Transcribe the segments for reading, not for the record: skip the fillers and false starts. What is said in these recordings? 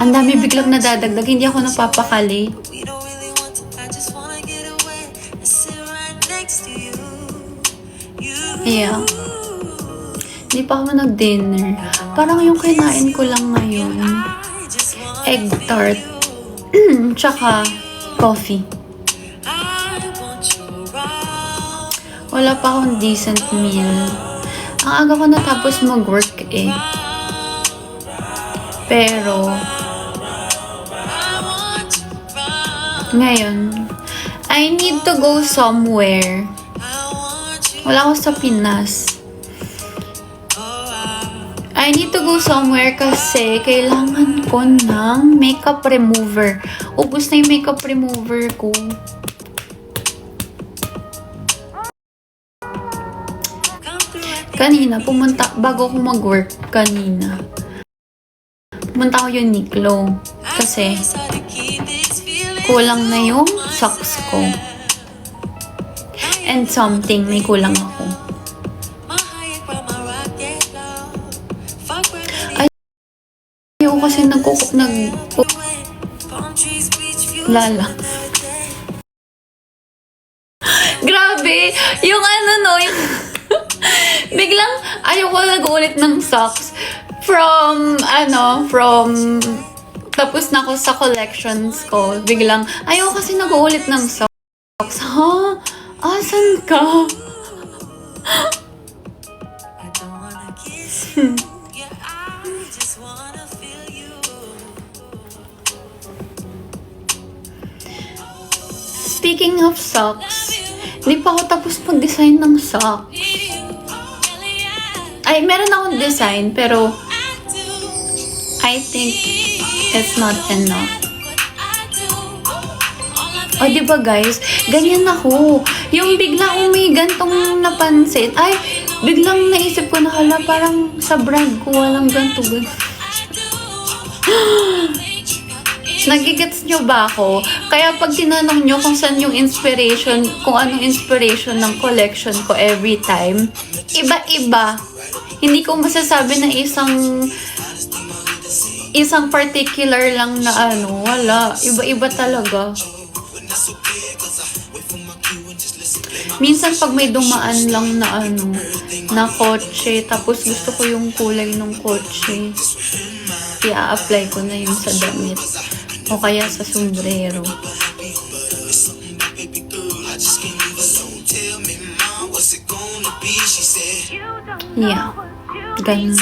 Ang dami biglang nadadagdag, hindi ako napapakali. Yeah. Hindi pa ako nag-dinner. Parang yung kinain ko lang ngayon, egg tart, tsaka coffee. Wala pa akong decent meal. Ang aga ko natapos mag-work eh. Pero, ngayon, I need to go somewhere. Wala ako sa Pinas. I need to go somewhere kasi kailangan ko ng makeup remover. Ubus na yung makeup remover ko. Kanina, bago ako mag-work kanina, pumunta ako Uniqlo kasi kulang na yung socks ko. And something, may kulang ako. Ayaw kasi lala. Grabe! Yung yung biglang ayoko nag-ulit ng socks from tapos na ako sa collections ko. Biglang ayoko kasi nag-ulit ng socks. Ha? Asan ka? Speaking of socks, hindi pa ako tapos mag-design ng socks. Ay, meron akong design, pero I think it's not enough. O, diba guys? Ganyan ako. Yung bigla kong may gantong napansin, ay, biglang naisip ko na, hala, parang sa brand ko walang ganto. Nagigets nyo ba ako? Kaya pag tinanong nyo kung saan yung inspiration, kung anong inspiration ng collection ko every time, iba-iba. Hindi ko masasabi na isang particular lang na wala. Iba-iba talaga. Minsan pag may dumaan lang na kotse, tapos gusto ko yung kulay ng kotse, i-apply ko na yun sa damit. O kaya sa sombrero. Yeah. Ganun.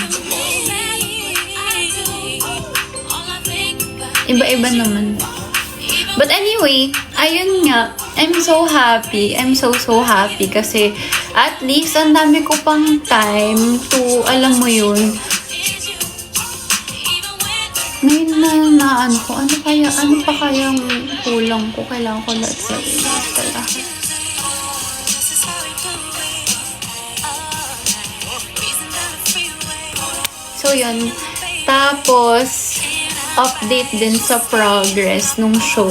Iba-iba naman. But anyway, ayun nga. I'm so happy. I'm so happy kasi at least ang dami ko pang time to, alam mo yun, ngayon na ko, ano pa kayang kulang ko? Kailangan ko lahat sa lahat. So, yun. Tapos, update din sa progress nung show.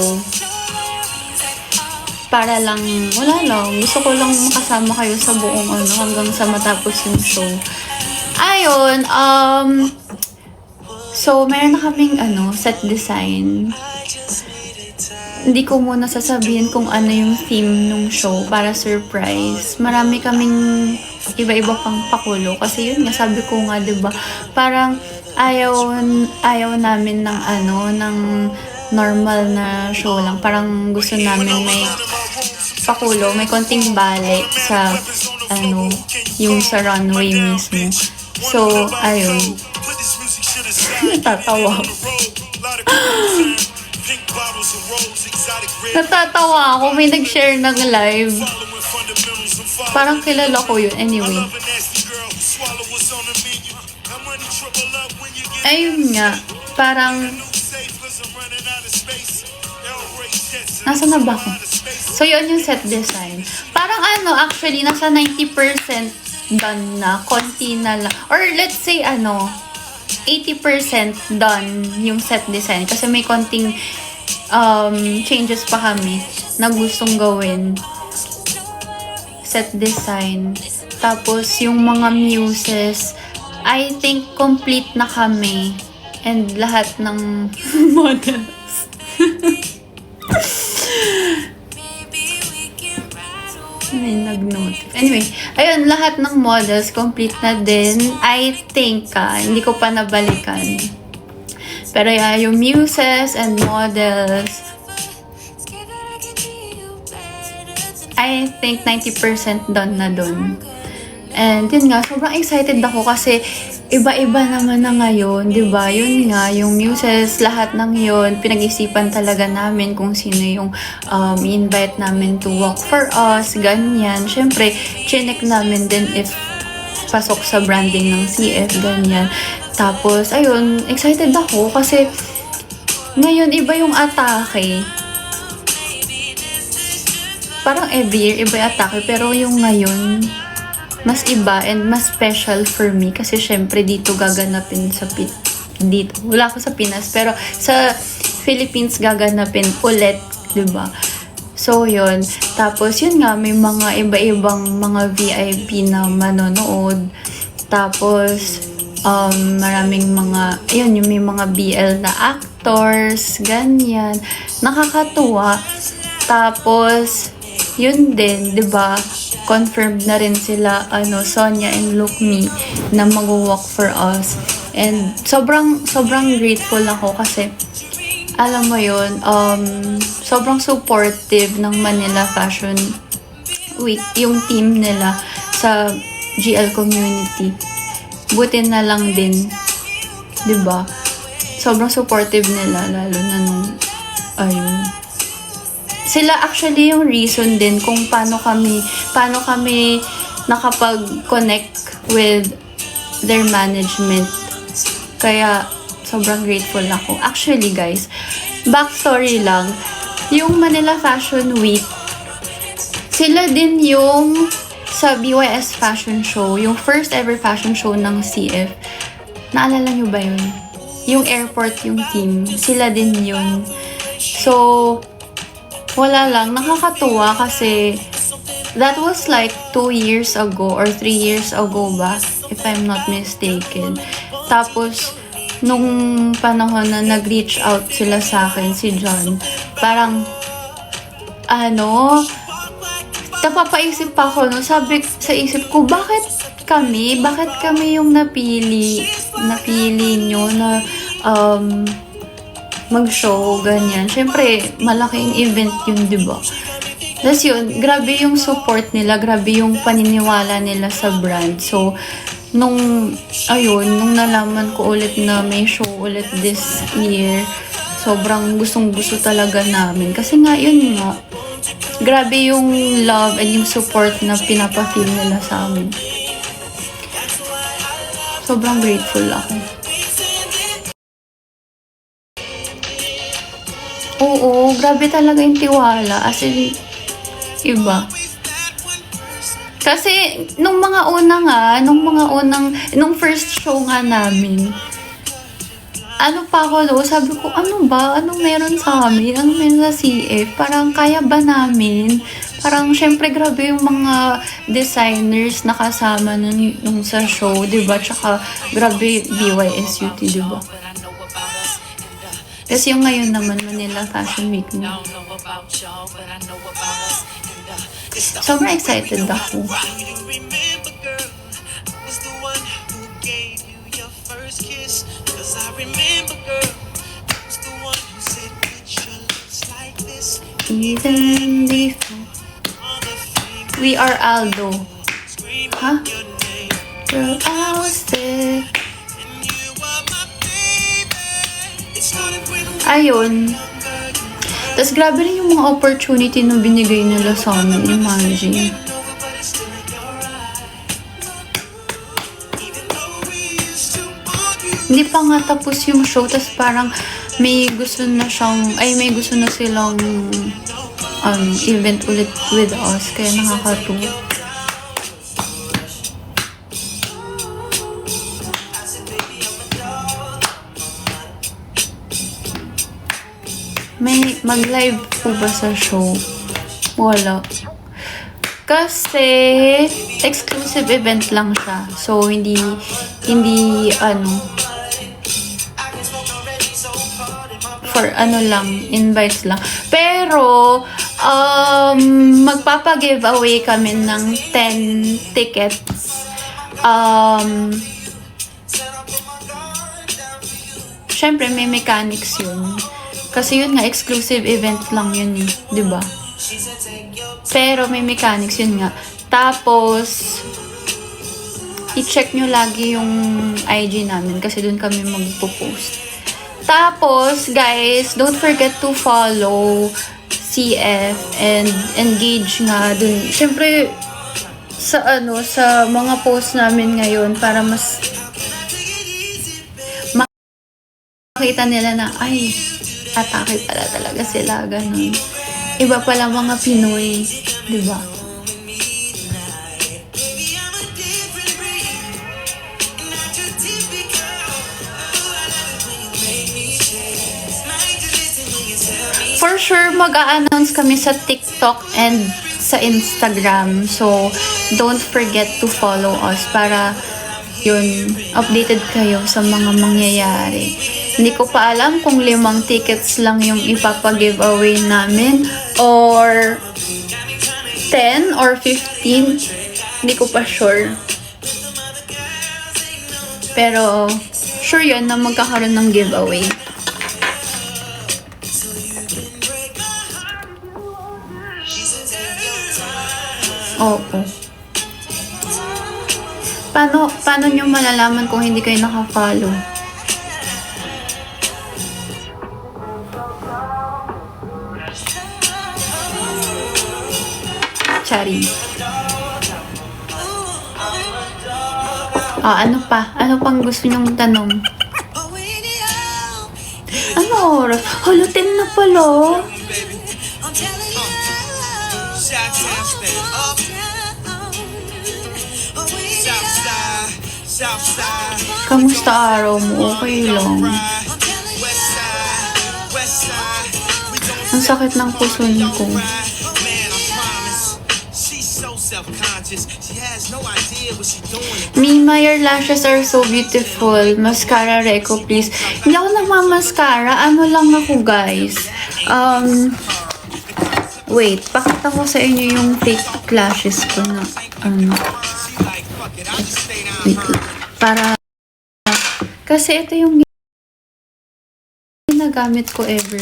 Para lang, wala lang. Gusto ko lang makasama kayo sa buong hanggang sa matapos yung show. Ayun, so, meron na kaming set design. Hindi ko muna sasabihin kung ano yung theme nung show para surprise. Marami kaming iba-iba pang pakulo. Kasi yun nga, sabi ko nga, diba, parang ayaw namin ng ng normal na show lang. Parang gusto namin may pakulo, may konting bale sa yung sa runway mismo. So, ayun. Natatawa ako. May nag-share ng live. Parang kilala ko yun. Anyway. Ayun nga. Parang nasa na ba ako? So, yun yung set design. Parang actually, nasa 90% done na. Konti na lang. Or let's say 80% done yung set design. Kasi may konting changes pa kami na gustong gawin. Set design. Tapos, yung mga muses, I think complete na kami. and lahat ng models. May nag-note. Anyway, ayun, lahat ng models complete na din. I think, hindi ko pa nabalikan. Pero yeah, yung muses and models, I think 90% done na dun. And yun nga, sobrang excited ako kasi iba-iba naman na ngayon, di ba? Yun nga, yung muses, lahat ng yun, pinag-isipan talaga namin kung sino yung invite namin to walk for us, ganyan. Siyempre, chinek namin din if pasok sa branding ng CF, ganyan. Tapos, ayun, excited ako kasi ngayon, iba yung atake. Parang every year, iba yung atake, pero yung ngayon, mas iba and mas special for me kasi syempre dito gaganapin sa dito. Wala ako sa Pinas pero sa Philippines gaganapin ulit, 'di ba? So yun. Tapos yun nga may mga iba-ibang mga VIP na manonood. Tapos maraming mga ayun yung may mga BL na actors, ganyan. Nakakatuwa. Tapos yun din, 'di ba? Confirmed na rin sila Sonia and Lukmi na mag-walk for us. And sobrang grateful ako kasi alam mo yun, sobrang supportive ng Manila Fashion Week yung team nila sa GL community. Buti na lang din, 'di ba? Sobrang supportive nila lalo na nung ayun. Sila actually yung reason din kung paano kami nakapag-connect with their management. Kaya sobrang grateful ako. Actually guys, backstory lang, yung Manila Fashion Week, sila din yung sa BYS Fashion Show, yung first ever fashion show ng CF. Naalala nyo ba yun? Yung airport, yung team, sila din yun. So, wala lang, nakakatuwa kasi that was like 2 years ago or 3 years ago ba, if I'm not mistaken. Tapos, nung panahon na nag-reach out sila sa akin, si John, parang, napapaisip pa ako, no? Sabi sa isip ko, bakit kami yung napili nyo na, mag-show, ganyan. Siyempre, malaking event yun, diba? Tapos yun, grabe yung support nila, grabe yung paniniwala nila sa brand. So, nung nalaman ko ulit na may show ulit this year, sobrang gustong-gusto talaga namin. Kasi nga, yun nga, grabe yung love and yung support na pinapa-feel nila sa amin. Sobrang grateful ako. Oo, grabe talaga yung tiwala. As in, iba. Kasi, nung first show nga namin, sabi ko, anong meron sa amin? Anong meron sa CF? Parang, kaya ba namin? Parang, syempre, grabe yung mga designers na kasama nung sa show, diba? Tsaka, grabe BYSUT, diba? Kasi yung ngayon naman, Manila Fashion Week na. Sobrang excited ako. Even before we are Aldo. Huh? Girl, I was there. Ayun. Tapos grabe rin yung mga opportunity na binigay nila sa amin. Imagine. Hindi pa nga tapos yung show. Tapos parang may gusto na silang event ulit with us. Kaya nakakatuwa. May mag-live po ba sa show? Wala. Kasi exclusive event lang siya. So hindi for ano lang, invites lang. Pero, magpapa-giveaway kami ng 10 tickets. Syempre, may mechanics yun. Kasi yun nga, exclusive event lang yun eh. Diba? Pero may mechanics yun nga. Tapos, i-check nyo lagi yung IG namin kasi dun kami magpo-post. Tapos, guys, don't forget to follow CF and engage nga dun. Syempre, sa mga post namin ngayon para mas makita nila na, ay, atake pala talaga sila, ganun. Iba pala mga Pinoy, di ba? For sure, mag-a-announce kami sa TikTok and sa Instagram. So, don't forget to follow us para yun, updated kayo sa mga mangyayari. Hindi ko pa alam kung 5 tickets lang yung ipapa-giveaway namin or 10 or 15. Hindi ko pa sure. Pero, sure yun na magkakaroon ng giveaway. Oo. Paano nyo malalaman kung hindi kayo naka-follow? Chari. Ano pa? Ano pang gusto nyong tanong? Ano oras? Hala, 10 na pala. Kamusta araw mo? Okay lang. Ang sakit ng puso ko. Mima, your lashes are so beautiful. Mascara Reco, please. Hindi ako nagmamaskara. Ano lang ako, guys. Wait. Pakita ko sa inyo yung fake lashes ko na, wait lang. Para, kasi ito yung ginagamit ko ever.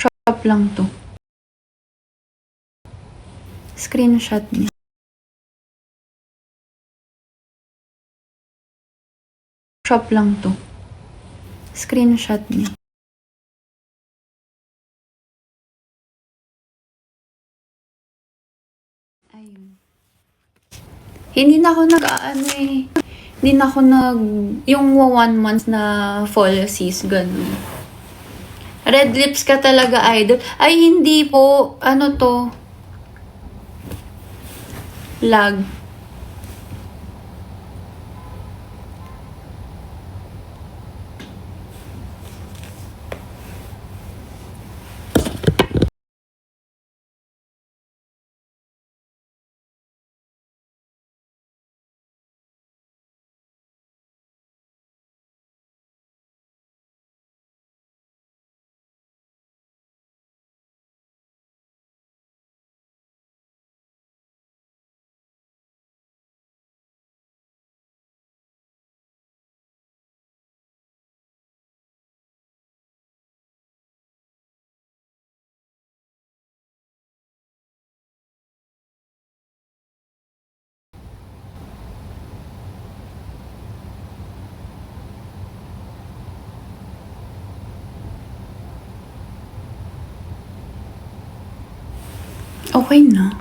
Shop lang to. Screenshot niya. Shop lang to. Screenshot niya. Ayun. Hindi na ako hindi na ako yung 1 month na policies, ganun. Red lips ka talaga, idol. Ay, hindi po. Ano to? Lag. Okay na.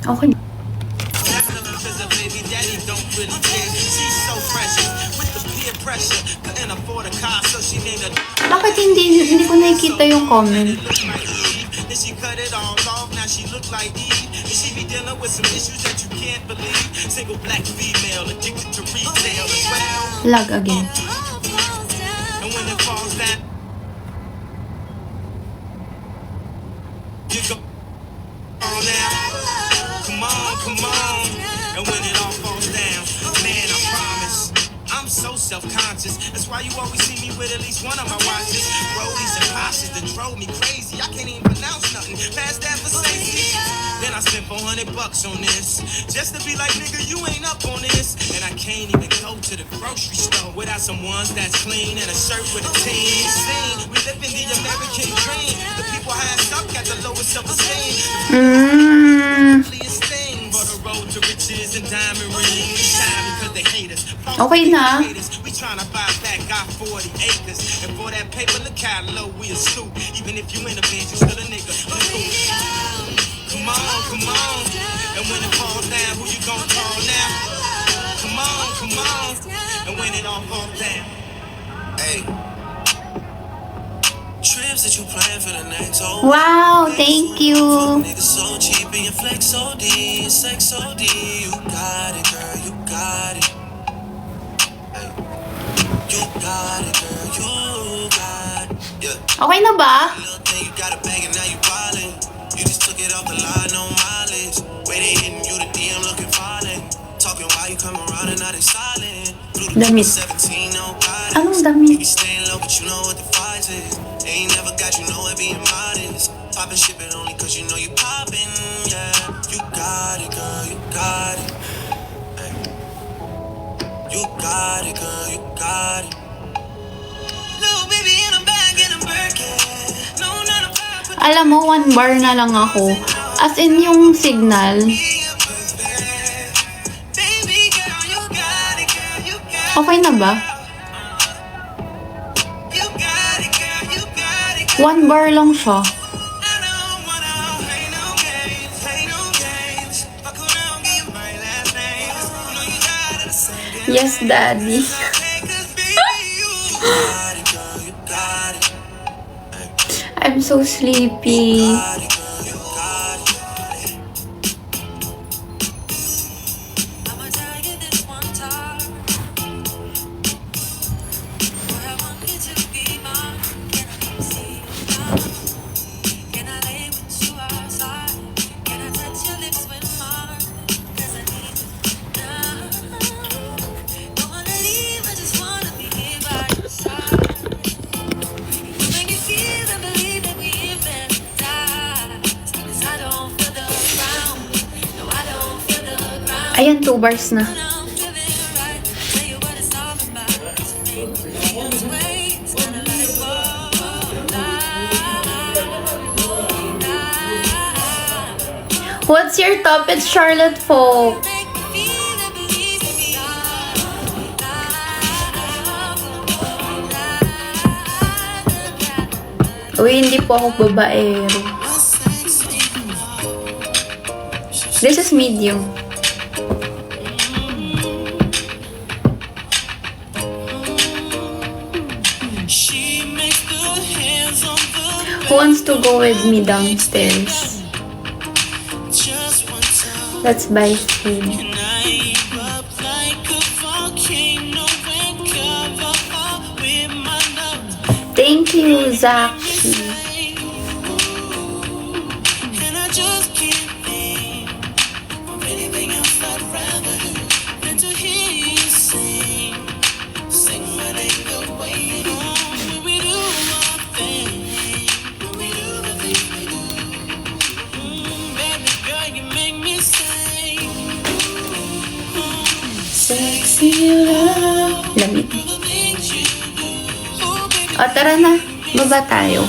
Okay na. Bakit hindi ko nakikita yung comment? Lag again. Come on. And when it all falls down, man, I promise, I'm so self-conscious. That's why you always see me with at least one of my watches. Rollies and posses that drove me crazy. I can't even pronounce nothing past that for safety. Then I spent $400 on this, just to be like, nigga, you ain't up on this. And I can't even go to the grocery store without some ones that's clean and a shirt with a team. We live in the American dream. The people highest up got the lowest self-esteem. For the road to riches and diamond rings. Shine because they hate us. Okay na. We tryna buy back our 40 acres. And for that paper, look how low we a stoop. Even if you in a bench, you still a nigga. Come on. And when it falls down, who you gon' call now? Come on. And when it all falls down. Hey. Trips that you plan for the next whole Wow, thank you. niggas so cheap and your flex OD, sex OD. You got it, girl, you got it. Hey. You got it, girl, you got it. Yeah. Okay na ba? Little thing, you got a bag and now you ballin'. You just took it off the line, no mileage. Way they hitting you, the DM looking violent. Talking while you come around and now they silent. Damit. 17, no guidance. Anong You damit? be staying low, but you know what the fight is. They ain't never got you know it being modest. Poppin' shit, but only cause you know you poppin', yeah. You got it, girl, you got it. Hey. You got it, girl, you got it. Little baby in a bag in a Birkin. No, not a bag, but Alam mo, 1 bar na lang ako. As in yung signal. baby girl, you got it, girl, you got it. Okay na ba? You got it, girl, you got it. 1 bar lang siya. I don't wanna play no games. Fuck around, give you my last name. You know you got it, sing it. Yes, daddy. Okay, 'cause baby, you got it, girl, you got it. I'm so sleepy. Got it, girl, you got it. I'ma tell you this one time. Boy, I want you to be mine. Can I see you now? Can I lay with you outside? Can I touch your lips with mine? 'Cause I need you now. Don't wanna leave, I just wanna be here by your side. You make me feel and believe that we hypnotized. 'Cause I don't feel the ground. No, I don't feel the ground. Ayan, 2 bars na. I'm feeling right. Tell you what it's all about. Make me feel this way. It's kinda like, What's your top? It's Charlotte Folk. make me feel and believe me. Uy, hindi po ako babaero. This is medium. She makes the hands on the Who wants to go with me downstairs? just one time. Let's buy food. And I erupt like a volcano and cover up with my love. Thank you, Zach. And I just can't think of anything else I'd rather do than to hear you sing. Sing what ain't the way it is. When we do our thing, when we do the things we do. Baby girl, you make me say, sexy love, Lamig. the things you do. Oh, baby, O, tara na. Baba tayo.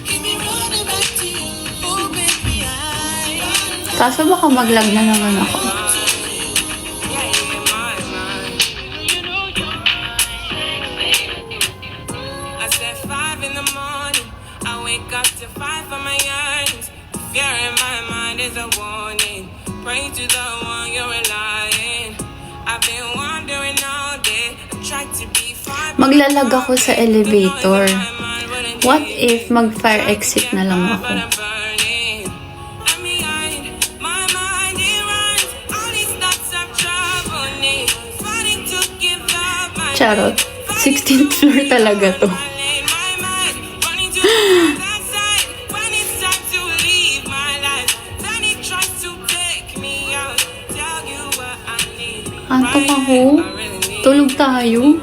keep me running back to you. Oh, baby, Kaso baka maglag na naman ako. I said 5 in the morning. I wake up to 5 for my yearnings. Fear in my mind is a warning. Pray to the one you're relying. I've been wandering all day. I tried to be Maglalag ako sa elevator. What if mag-fire exit na lang ako? Charot. 16th floor talaga to. Antok ako. Tulog tayo.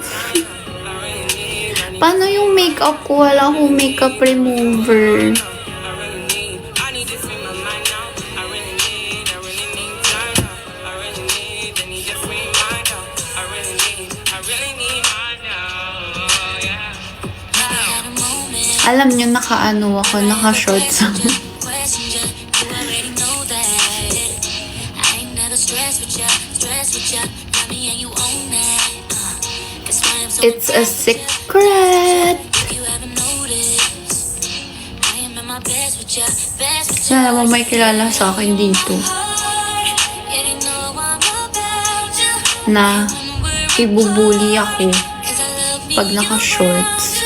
Paano yung makeup ko? Wala akong makeup remover. Alam nyo, naka-ano ako, naka-shorts ako. It's a secret. Sana mo may kilala sa akin dito. Na ibubuli ako pag naka-shorts.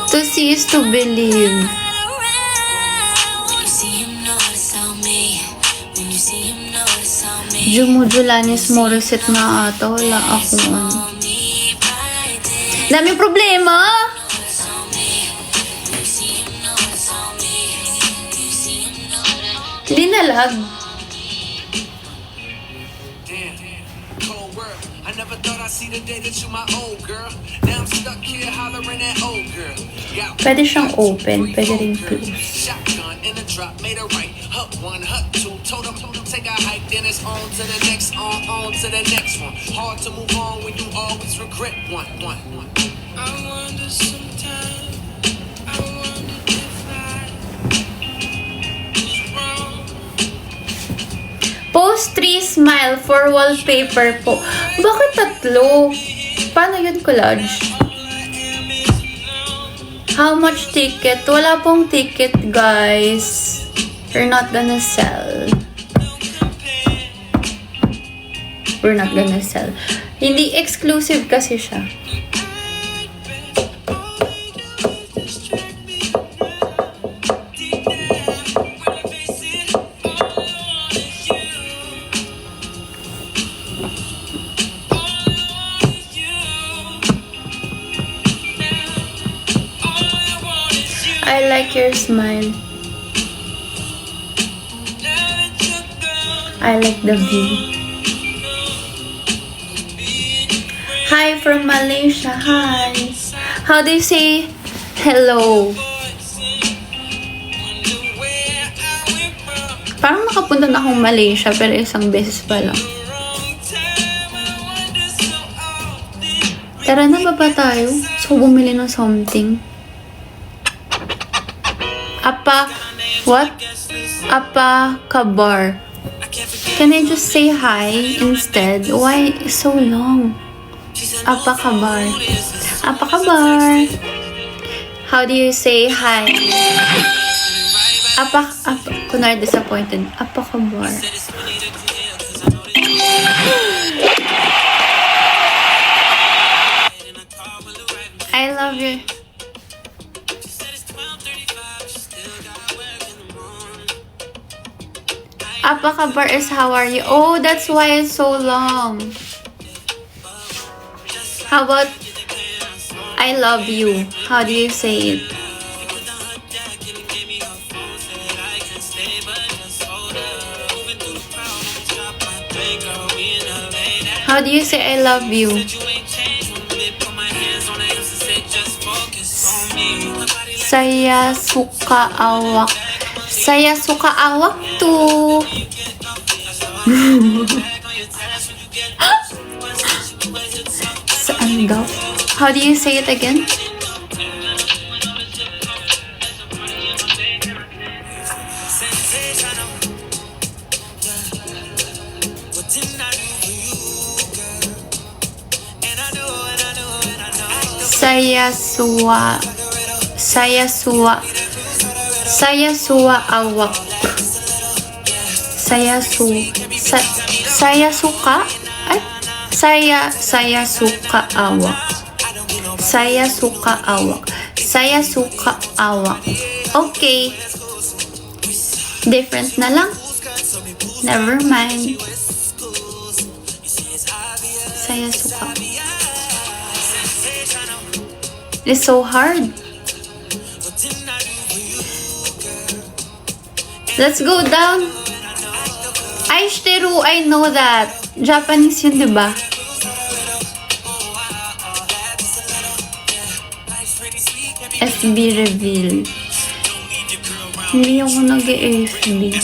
To see is to believe. Jumujulanis Morissette na ata. Wala akong ano. Daming problema! Linalag. I never thought I'd see the day that you my old girl. Now I'm stuck here hollering at old girl. Pwede siyang open, pwede rin close. Shotgun in the drop, made a right. Hut one, hut two, told him take a hike, then it's on to the next, on to the next one. Hard to move on when you always regret one. I wonder sometimes, I wonder if I was wrong. Post 3 smile for wallpaper po. Bakit tatlo? Paano yun, collage? How much ticket? Wala pong ticket, guys. We're not gonna sell. We're not gonna sell. Hindi exclusive kasi siya. I like your smile. I like the view. Hi from Malaysia. Hi. How do you say hello? Parang nakapunta na akong Malaysia pero isang beses pa lang. Tara na, baba tayo. So, bumili ng something. What? Apa kabar. Can I just say hi instead? Why so long? Apa kabar. Apa kabar. How do you say hi? Kunwari disappointed. Apa kabar. I love you. Apa kabar is how are you? Oh, that's why it's so long. How about I love you? How do you say it? How do you say I love you? Saya suka awak. Saya suka awak tuh. Saan daw? How do you say it again? Saya suwa awak. Sayasuka? Ay? Sayasuka awak. Sayasuka awak. Sayasuka awak. Okay. Different na lang. Never mind. Sayasuka. It's so hard. Let's go down. Aishiteru, I know that. Japanese yun, di ba? FB reveal. Hindi ako nag-FB.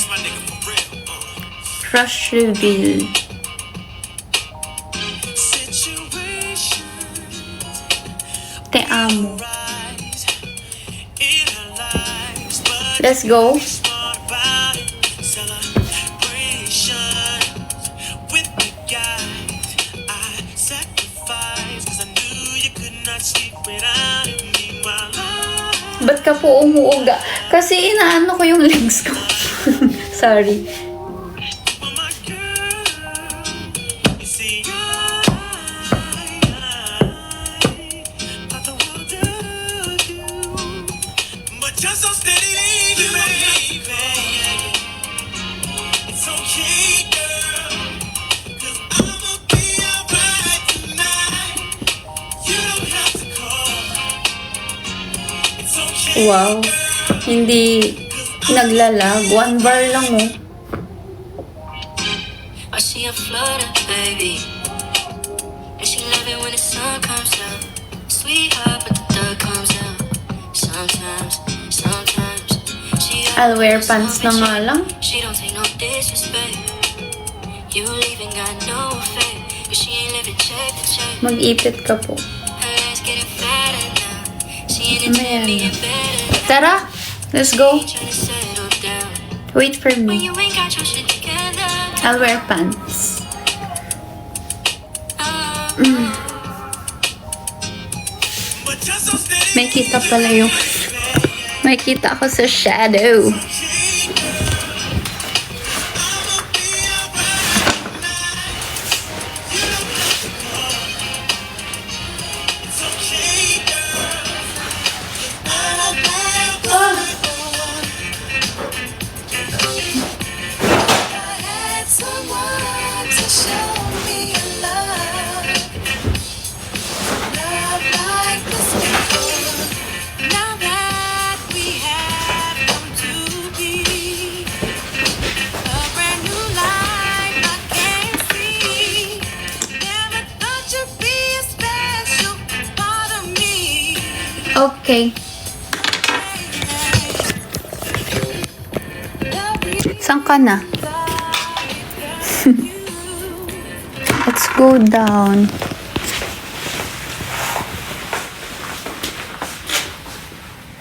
Crush reveal. Te amo. Let's go. Ba't ka po umuuga? Kasi inaano ko yung legs ko. Sorry. Wow. Hindi naglalag. One bar lang oh. I see a flutter, baby. And she love it when the sun comes out. Sweetheart, but the dark comes out. Sometimes. I'll wear pants na nga lang. She don't take no disrespect. You leaving got no effect. But she ain't living check to check. Mag-ipit ka po. Her legs getting fatter now. She ain't into Ayan. being better. Tara, let's go. Trying to settle down. Wait for When me. you ain't got your shit together. I'll wear pants. May kita pala yung... May kita ako sa shadow. Okay. Saan ka na? Let's go down.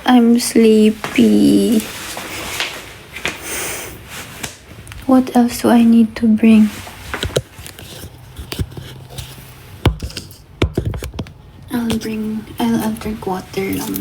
I'm sleepy. What else do I need to bring? I'll drink water lang.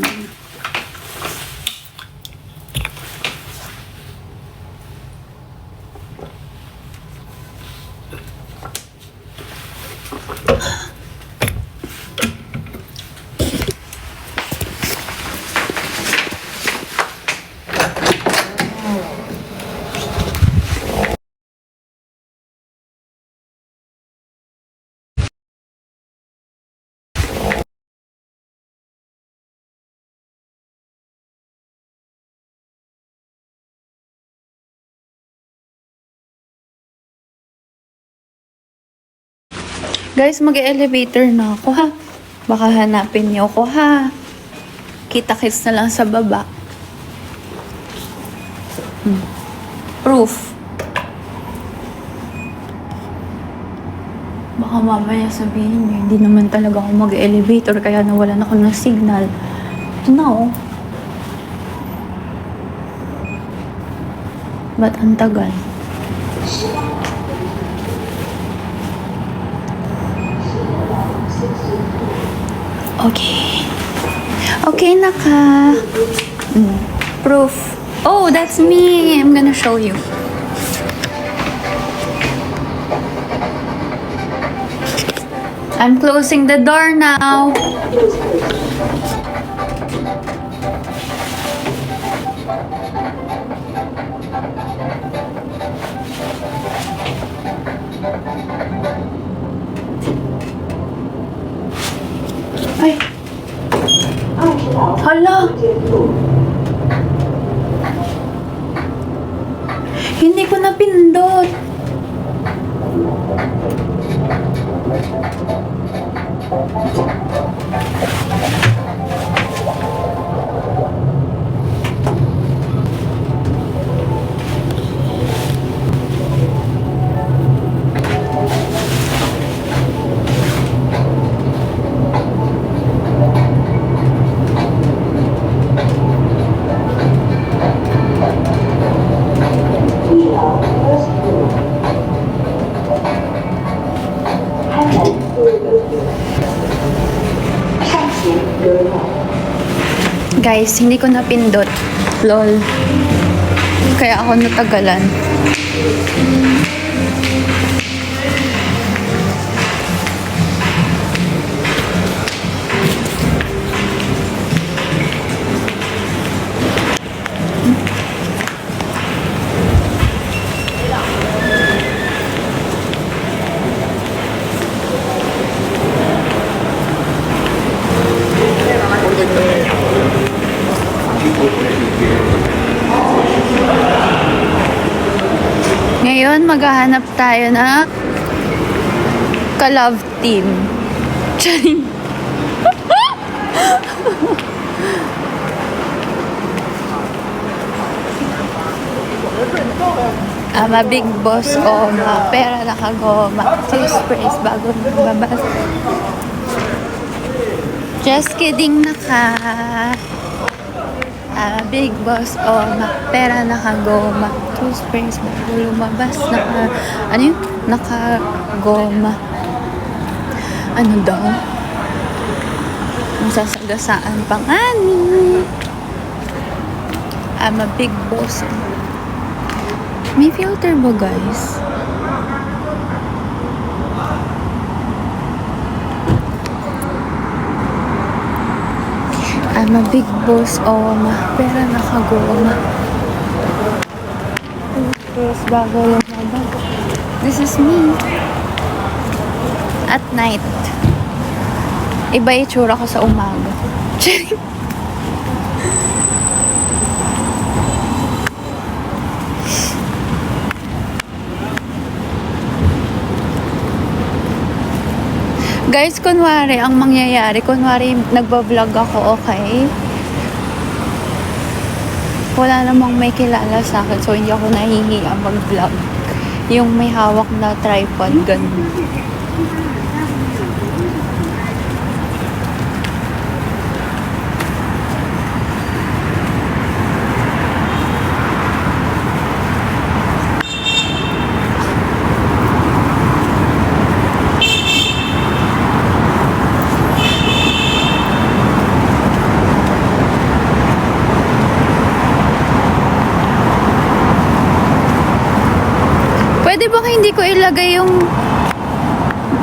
Guys, mag-elevator na ako ha. Baka hanapin niyo ako ha. Kita-kits na lang sa baba. Proof. Baka mamaya sabihin niyo, hindi naman talaga ako mag-elevator kaya nawalan ako ng signal. No. Ba't ang tagal? Okay. Okay na ka. Proof. Oh, that's me. I'm gonna show you. I'm closing the door now. Ay. Hala. Hindi ko napindot. Guys, hindi ko napindot. Lol. Kaya ako natagalan. Ngayon, maghahanap tayo na ka-love team. Charing. Ama Big Boss Oma, pera nakagoma, toothpaste bago babas. Just kidding naka. Big Boss Oma, pera nakagoma, toothpaste bago lumabas. Ano yun? Nakagoma. Ano daw? Masasagasaan pang ani. A Big Boss. May filter ba, guys? A Big Boss Oma, pera nakagoma. Tapos bago lumabas. This is me. At night. Iba itsura ko sa umaga. Guys, kunwari, ang mangyayari, kunwari, nagbablog ako, okay? Wala namang may kilala sa akin, so hindi ako nahihiya mag-vlog. Yung may hawak na tripod, ganun.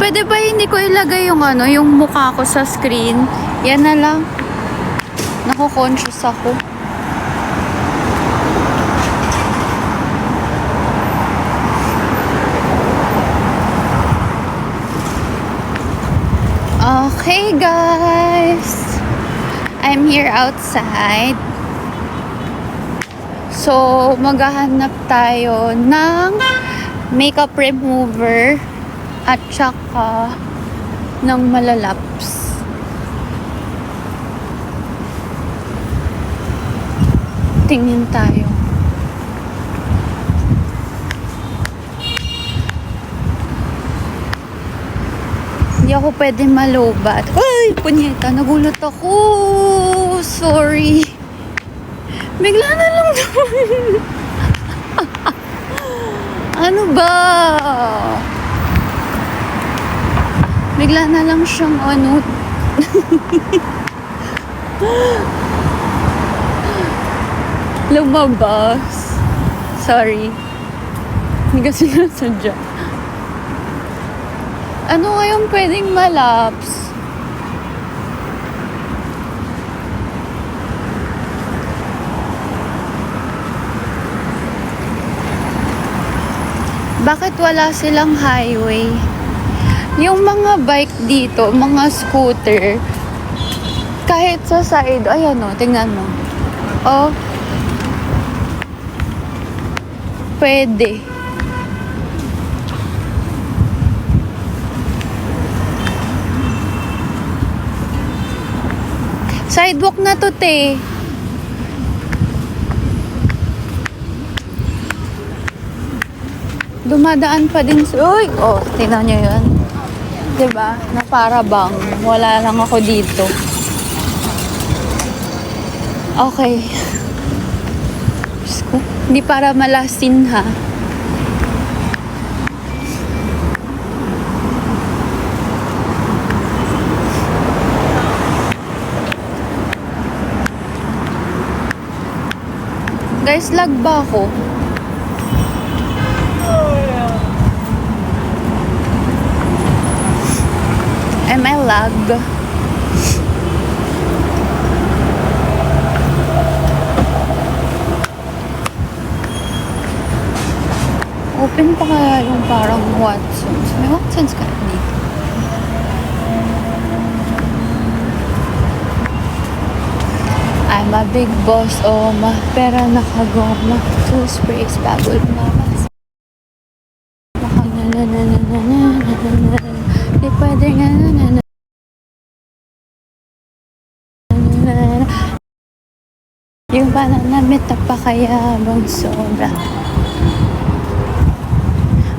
Pwede ba hindi ko ilagay yung ano, yung mukha ko sa screen? Yan na lang. Nako-conscious ako. Okay, guys. I'm here outside. So, maghahanap tayo ng makeup remover at saka ng malalaps. Tingin tayo. Hindi ako pwede malubat. Ay, punyeta, nagulat ako. Sorry. Bigla na lang naman. Ano ba? Bigla na lang siyang ano. Lumabas. Sorry. Hindi kasi nasadya. Ano kayang pwedeng malaps? Bakit wala silang highway? Yung mga bike dito, mga scooter, kahit sa side, ayan o, tingnan mo. Oh, pwede. Sidewalk na to, te. Dumadaan pa din sa... Uy! Oh, tingnan nyo yun. Diba? Na para bang wala lang ako dito. Okay. Diyos ko, hindi para malasin ha. Guys, lag ba ako? Am I lag? Open pa kaya yung parang Watsons? May Watsons kaya dito? I'm a big boss, oh ma. Pera nakagoma. Two sprays bago lumabas. Di pwede nga yung pananamit na pakayabang sobra.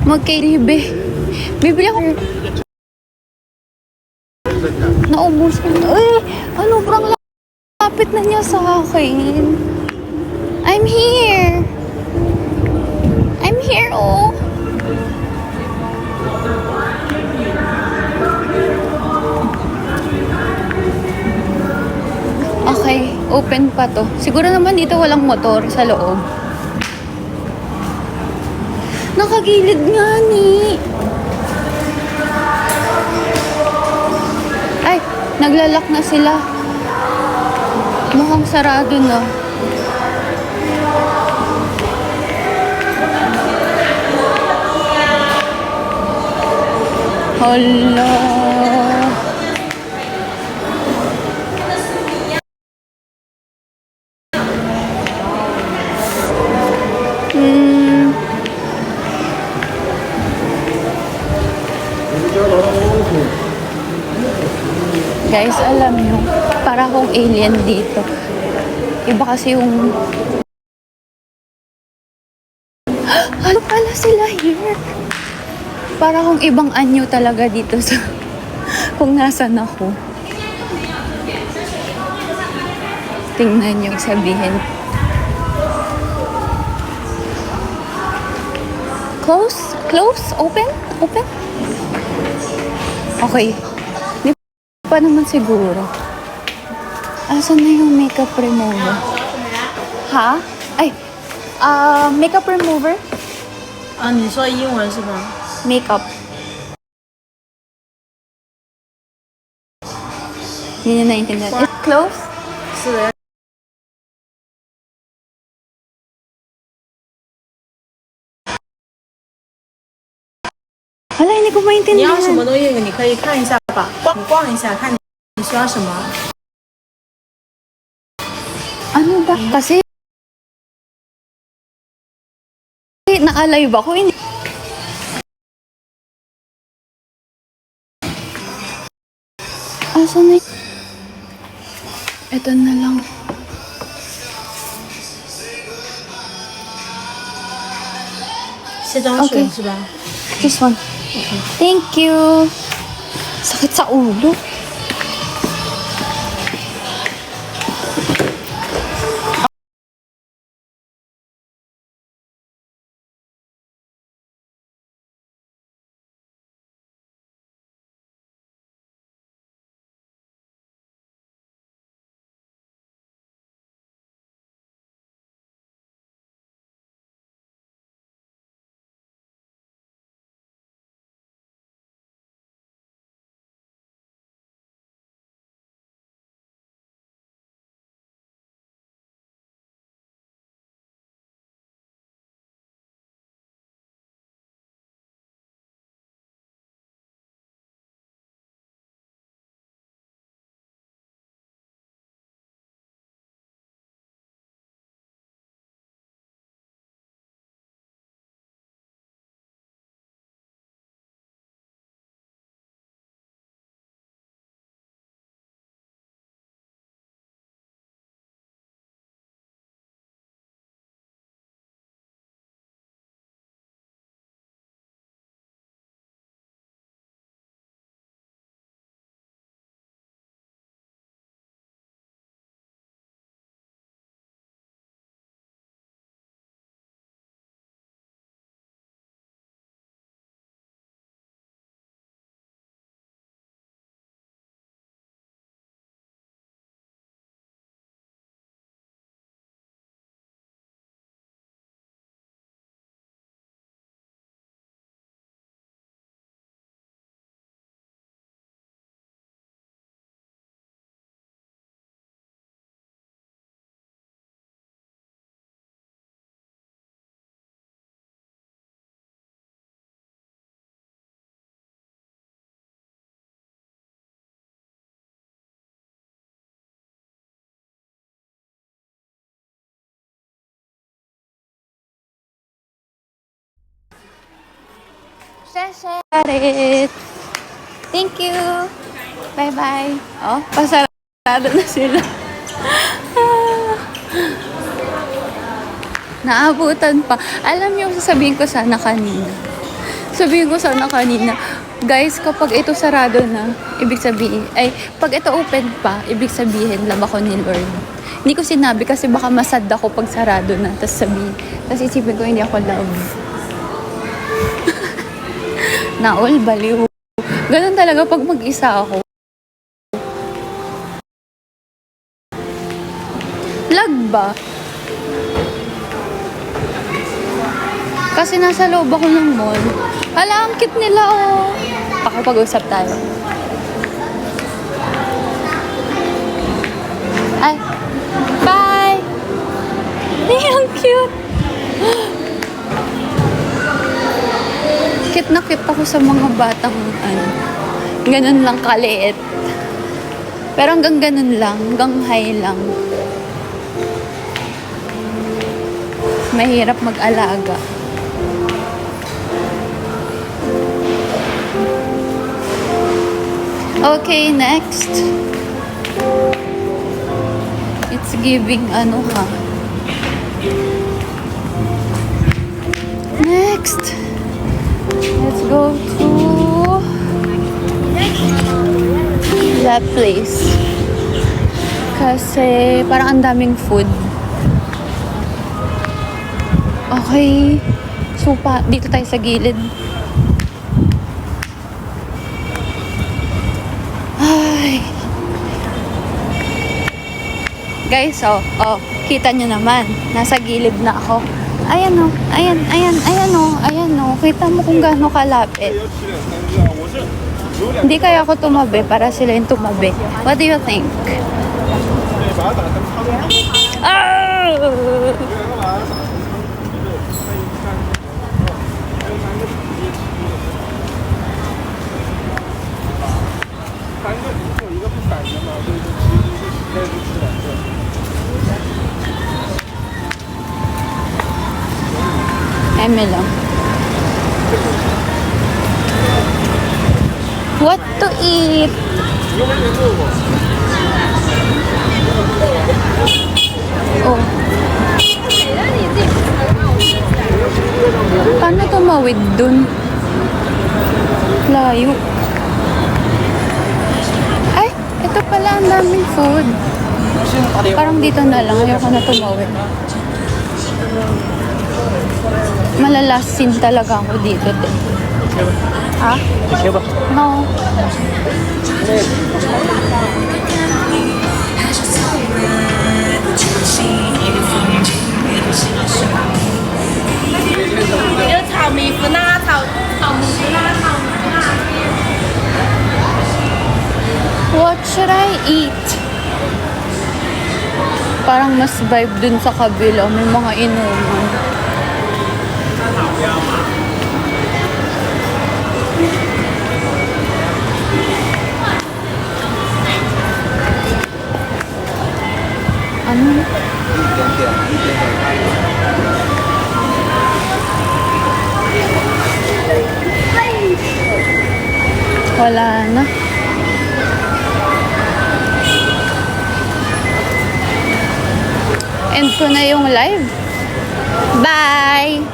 Magkailibe. Bibili ako. Naubos ko. Uy! Ano brang lapit na niya sa akin. I'm here. I'm here, oh. Okay, open pa to. Siguro naman dito walang motor sa loob. Nakagilid nga ni. Ay, naglalak na sila. Mukhang sarado na. Hala. Guys, alam nyo, para akong alien dito. Iba kasi yung... Ano pala sila here? Para akong ibang anyo talaga dito sa... kung nasan ako. Tingnan nyo, sabihin. Close? Close? Open? Open? Okay. Di pa naman siguro. Asan na yung makeup remover? Ha? Ay, makeup remover? 啊，你说英文是吗？ Makeup. Hindi niya naintindihan. It's close? 是的。 Hala, hindi ko 你要什么 maintindihan. 东西，你可以看一下吧，逛一下，看你需要什么。 Ano ba? Kasi naka-live ako. Hindi. Asan na y- Ito na lang. Okay. 是吧？ This one. Thank you. Sakit sa ulo. Share it. Thank you. Bye-bye. Oh, pasarado na sila. Naabutan pa. Alam niyo, sasabihin ko sana kanina. Guys, kapag ito sarado na, ibig sabihin, pag ito open pa, ibig sabihin, love ako ni Lord. Hindi ko sinabi kasi baka masad ako pag sarado na, tapos sabihin, tapos isipin ko, hindi ako love. Naol, baliw. Ganun talaga pag mag-isa ako. Lag ba? Kasi nasa loob ako ng mall. Hala, ang cute nila, oh. Pakipag-usap tayo. Ay. Bye! Ay, ang cute. Cute na cute ako sa mga batang, ganun lang kaliit. Pero hanggang ganun lang, hanggang high lang. Mahirap mag-alaga. Okay, next. It's giving ano ha. Next. Let's go to that place. Kasi parang ang daming food. Okay. So, dito tayo sa gilid. Ay. Guys, kita nyo naman. Nasa gilid na ako. Ayan o. Ayan o. Kita mo kung gaano kalapit. Hindi kaya ako tumabi para sila yung tumabi. What do you think? Ah! Eme lang. What to eat? Oh. Paano tumawid dun? Layo. Ay, ito pala ang daming food. Parang dito na lang. Ayoko na tumawid. Malalasin talaga ako dito. Ha? No. What should I eat? Parang mas vibe dun sa kabila. May mga inuman. Ano? Wala na. End ko na yung live. Bye!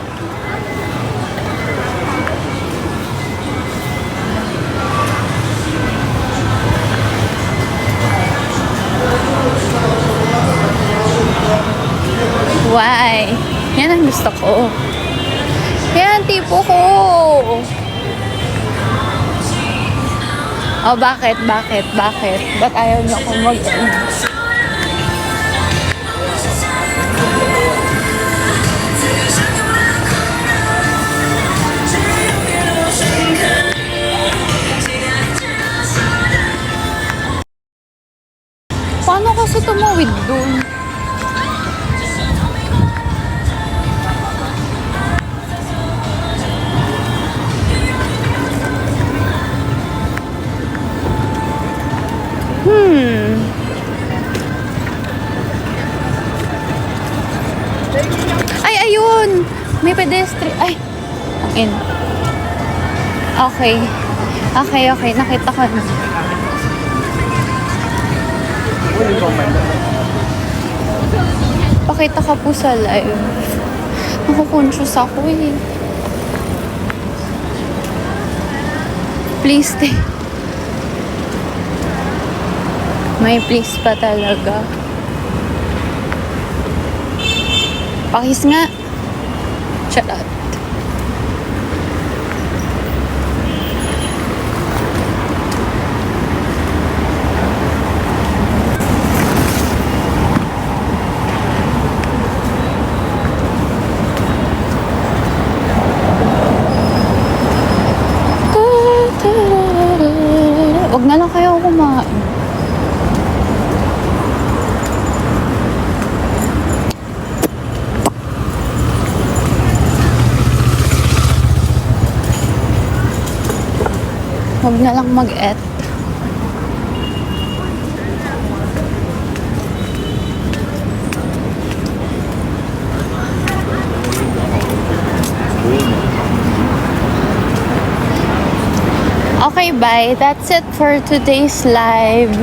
Why? Yan ang gusto ko. Yan, tipo ko. Oh, bakit? Ba't ayaw niyo akong paano kasi tumawid dun? Ay, ayun! May pedestrian. Ay! Ang in. Okay. Okay. Nakita ko na. Pakita ka po sa live. Nakukonsyos ako eh. Please stay. May please pa talaga. Pakis nga. Charot. Huwag na lang kayo kumain. Huwag na lang mag-et. Okay, bye. That's it for today's live.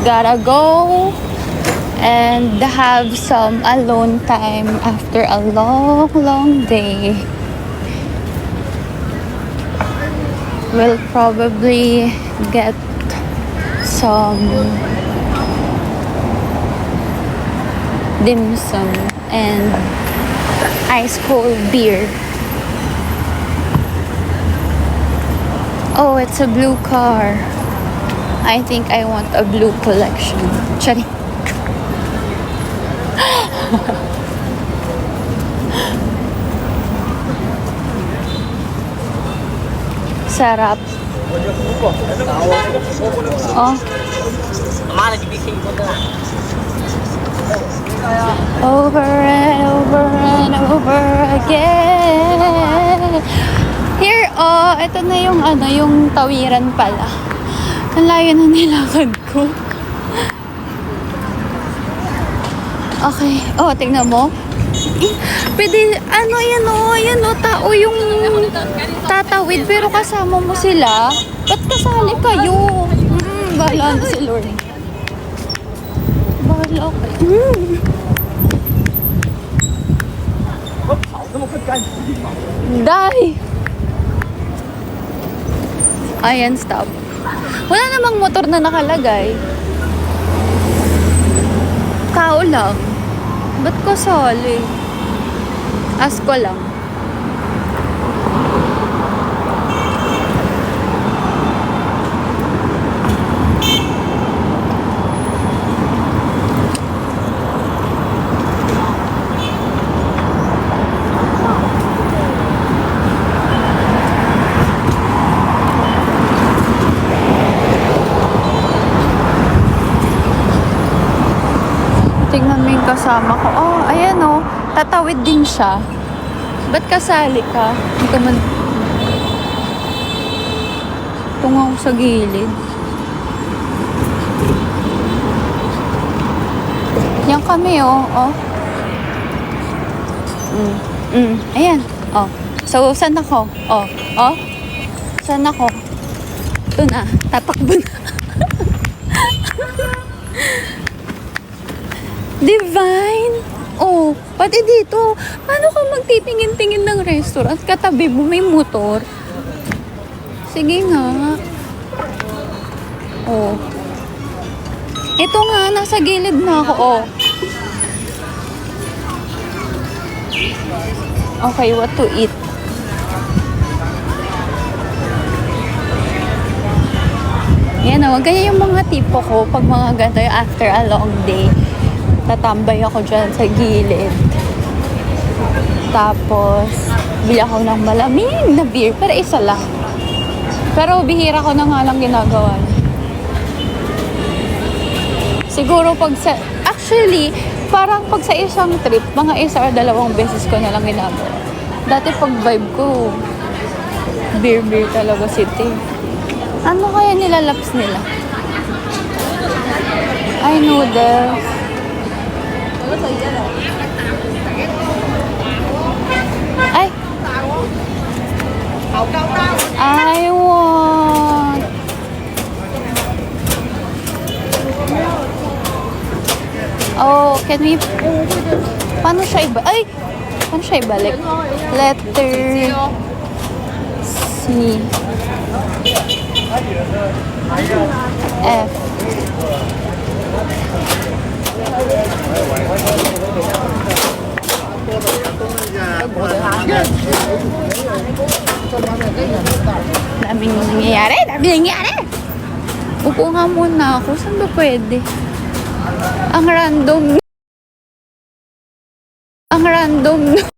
Gotta go and have some alone time after a long day. We'll probably get some dim sum and ice cold beer. Oh, it's a blue car. I think I want a blue collection. Chari. Sarap. Oh. Over and over and over again. Here, oh, ito na yung yung tawiran pala. Ang layo na nilakad ko. Okay. Oh, tingnan mo. Pwede, yan o, tao yung tatawid, pero kasama mo sila. Ba't kasali kayo? Bahala na si Lord. Bahala kayo. Die! Ayan, stop. Wala namang motor na nakalagay. Tao lang. Ba't kasali? Ask ko lang. Tingnan mo yung kasama ko. Oh, ayan oh. Tatawid din siya. Ba't kasali ka? Hindi ka man... Tunga ako sa gilid. Yan kami oh. Oh. Ayan. Oh. So, saan ako? Oh. Oh. Saan ako? Ito na. Tatakbo na. Divine! Oh, pati dito. Paano ka magtitingin-tingin ng restaurant? Katabi mo may motor. Sige nga. Oh. Ito nga, nasa gilid na ako. Oh. Okay, what to eat? Yan o, ganyan yung mga tipo ko pag mga ganito yung after a long day. Tatambay ako dyan sa gilid. Tapos, bili ako ng malamig na beer. Pero isa lang. Pero bihira ko na nga lang ginagawa. Siguro pag sa... Actually, parang pag sa isang trip, mga isa or dalawang beses ko na lang ginagawa. Dati pag vibe ko, beer talaga city. Ano kaya nilalaps nila? Ay, noodles. Ay! I want. Oh, can we... Paano siya iba... Ay! Paano siya ibalik? Letter... C. F. Daming nangyayari! Daming nangyayari! Upo nga muna ako. Saan ba pwede? Ang random. Ang random.